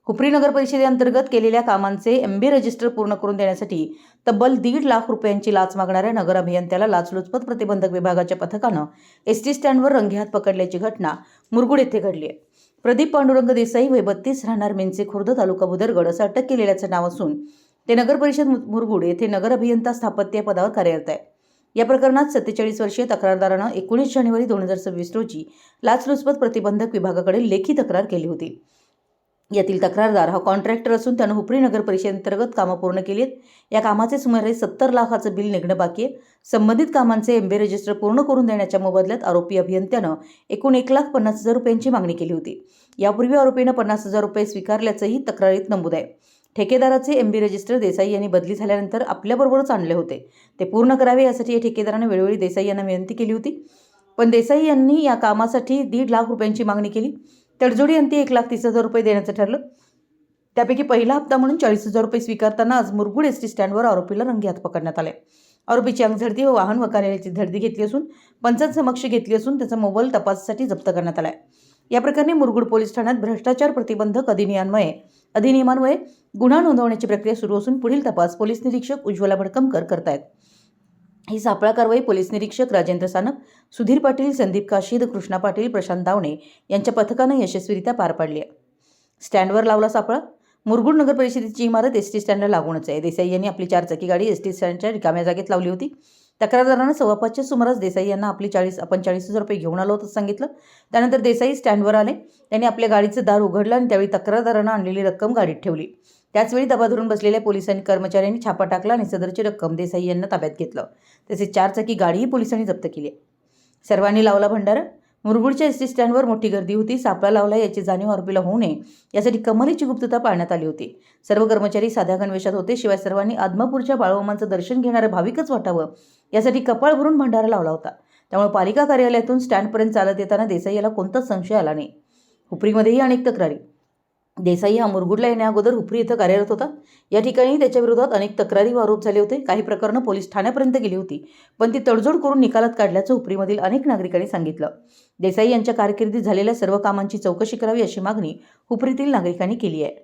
हुपरी नगर परिषदेअंतर्गत केलेल्या कामांचे एमबी रजिस्टर पूर्ण करून देण्यासाठी तब्बल 1.5 लाख रुपयांची लाच मागणाऱ्या नगर अभियंत्याला लाचलुचपत प्रतिबंधक विभागाच्या पथकानं एसटी स्टँडवर रंगेहात पकडल्याची घटना मुरगुड येथे घडली आहे। प्रदीप पांडुरंग देसाई वय 32 राहणार मेंचे खुर्द तालुका भुदरगड असं अटक केलेल्याचं नाव असून ते नगर परिषद मुरगुड येथे नगर अभियंता स्थापत्य पदावर कार्यरत आहे। या प्रकरणात 47 वर्षीय तक्रारदारानं 19 जानेवारी 2026 रोजी लाचलुचपत प्रतिबंधक विभागाकडे लेखी तक्रार केली होती। यातील तक्रारदार हा कॉन्ट्रॅक्टर असून त्यानं हुपरी नगर परिषदेअंतर्गत कामं पूर्ण केली आहेत। या कामाचे सुमारे 70 लाखाचं बिल निघणं बाकी आहे। संबंधित कामांचे एमबी रजिस्टर पूर्ण करून देण्याच्या मोबदल्यात आरोपी अभियंत्यानं एकूण 1,50,000 रुपयांची मागणी केली होती। यापूर्वी आरोपीनं 50,000 रुपये स्वीकारल्याचंही तक्रारीत नमूद आहे। ठेकेदाराचे एमबी रजिस्टर देसाई यांनी बदली झाल्यानंतर आपल्याबरोबरच आणले होते, ते पूर्ण करावे यासाठी या ठेकेदाराने वेळोवेळी देसाई यांना विनंती केली होती, पण देसाई यांनी या कामासाठी 1.5 लाख रुपयांची मागणी केली। तडजोडी अंती 1,30,000 रुपये देण्याचं ठरलं। त्यापैकी पहिला हप्ता म्हणून 40,000 रुपये स्वीकारताना आज मुरगुड एसटी स्टँडवर आरोपीला रंगेहात पकडण्यात आले। आरोपीची अंगझडती व वाहन व कार्यालयाची झडती घेतली असून पंचांसमक्ष घेतली असून त्याचा मोबाईल तपासासाठी जप्त करण्यात आला आहे। या प्रकरणी मुरगुड पोलीस ठाण्यात भ्रष्टाचार प्रतिबंधक अधिनियमान्वये गुन्हा नोंदवण्याची प्रक्रिया सुरू असून पुढील तपास पोलीस निरीक्षक उज्ज्वला भडकमकर करतायत। ही सापळा कारवाई पोलीस निरीक्षक राजेंद्र सानप, सुधीर पाटील, संदीप काशीद, कृष्णा पाटील, प्रशांत दावणे यांच्या पथकानं यशस्वीरित्या पार पाडली आहे। स्टँडवर लावला सापळा। मुरगुड नगर परिषदेची इमारत एसटी स्टँडला लागूनच आहे। देसाई यांनी आपली 4 चाकी गाडी एसटी स्टँडच्या रिकाम्या जागेत लावली होती। तक्रारदारानं 5:15च्या सुमारास देसाई यांना आपण 40,000 रुपये घेऊन आलो होतं सांगितलं। त्यानंतर देसाई स्टँडवर आले। त्यांनी आपल्या गाडीचं दार उघडलं आणि त्यावेळी तक्रारदारानं आणलेली रक्कम गाडीत ठेवली। त्याचवेळी दबा धरून बसलेल्या पोलिसांनी कर्मचाऱ्यांनी छापा टाकला आणि सदरची रक्कम देसाई यांना ताब्यात घेतलं। तसेच 4 चाकी गाडीही पोलिसांनी जप्त केली। सर्वांनी लावला भंडारा। मुरगुडच्या एसटी स्टँडवर मोठी गर्दी होती। सापळा लावला याची जाणीव आरोपीला होऊ नये यासाठी कमालीची गुप्तता पाळण्यात आली होती। सर्व कर्मचारी साध्या गणवेशात होते। शिवाय सर्वांनी आदमापूरच्या बाळूमामांचं दर्शन घेणारे भाविकच वाटावं यासाठी कपाळ भरून भंडारा लावला होता। त्यामुळे पालिका कार्यालयातून स्टँडपर्यंत चालत येताना देसाई याला कोणताच संशय आला नाही। हुपरीमध्येही अनेक तक्रारी। देसाई हा मुरगुडला येण्या अगोदर हुपरी इथं कार्यरत होता। या ठिकाणी त्याच्या विरोधात अनेक तक्रारी व आरोप झाले होते। काही प्रकरणं पोलीस ठाण्यापर्यंत गेली होती, पण ती तडजोड करून निकालात काढल्याचं हुपरीमधील अनेक नागरिकांनी सांगितलं। देसाई यांच्या कारकिर्दीत झालेल्या सर्व कामांची चौकशी करावी अशी मागणी हुपरीतील नागरिकांनी केली आहे।